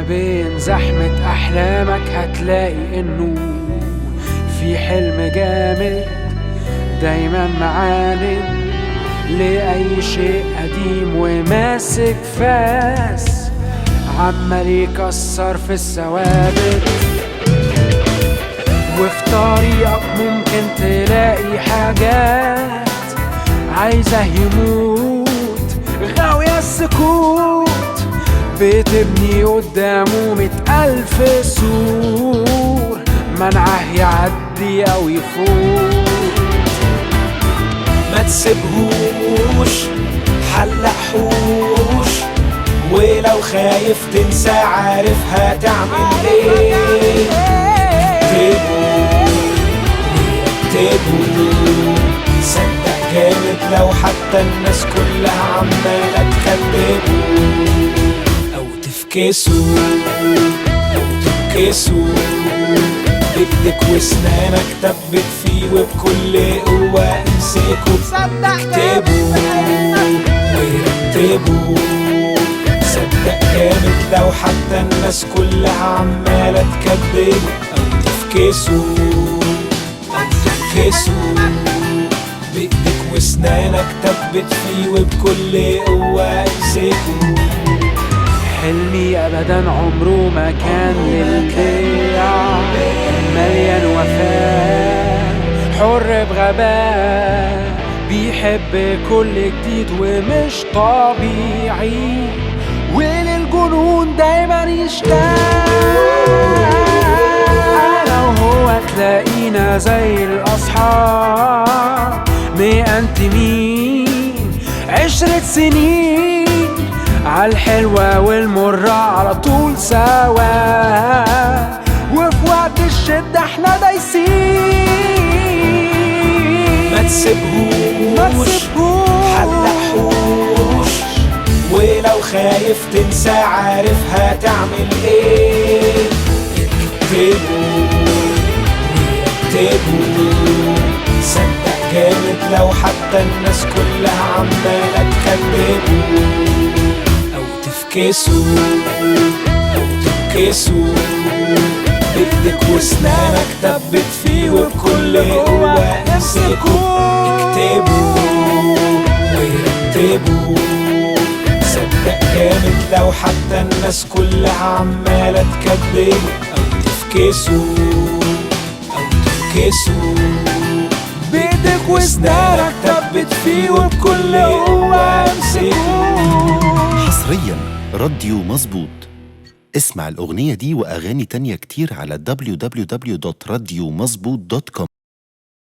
بين زحمة أحلامك هتلاقي إنه في حلم جامد دايما معاند لأي شيء قديم وماسك فاس عمال يكسر في الثوابت. وفي طريقك ممكن تلاقي حاجات عايزة يموت غاوية السكوت، بتبني قدامه 100,000 سور منعه يعدي أو يفوت. ما تسيبهوش حلقهوش، ولو خايف تنسى عارف هتعمل ايه. اكتبوا صدق جامد لو حتى الناس كلها عمالة تكذبوا أو تفكسوا أو تبكسوا. ايدك واسنانك تبت فيه وبكل قوة امسكوا. اكتبوا ويرتبوا صدق جامد لو حتى الناس كلها عمالة تكذبوا أو تفكسوا أو تبكسوا. بإيدك واسنانك تبت فيه وبكل قوة امسكوا. حلمي أبدا عمره ما كان للبيع، مليان وفاء حر بغباء، بيحب كل جديد ومش طبيعي، وللجنون دايما يشتاق. أنا وهو تلاقينا زي الأصحاب مئنتمين 10 سنين عالحلوة والمرة على طول سوا، وفي وقت الشدة احنا دايسين. ما تسيبهوش حلقهوش، ولو خايف تنسى عارف هتعمل ايه. اكتبوا صدق جامد لو حتى الناس كلها عمالة تكذبوا أو تفكسوا أو تبكسوا. بإيدك واسنانك تبت فيه وبكل قوة امسكوا. اكتبوا ويرتبوا صدق جامد لو حتى الناس كلها عمالة تكذبوا أو تفكسوا أو تبكسوا. بإيدك واسنانك تبت فيه وبكل قوة امسكوا. حصريا راديو مظبوط. اسمع الأغنية دي وأغاني تانية كتير على www.radiomظبوط.com.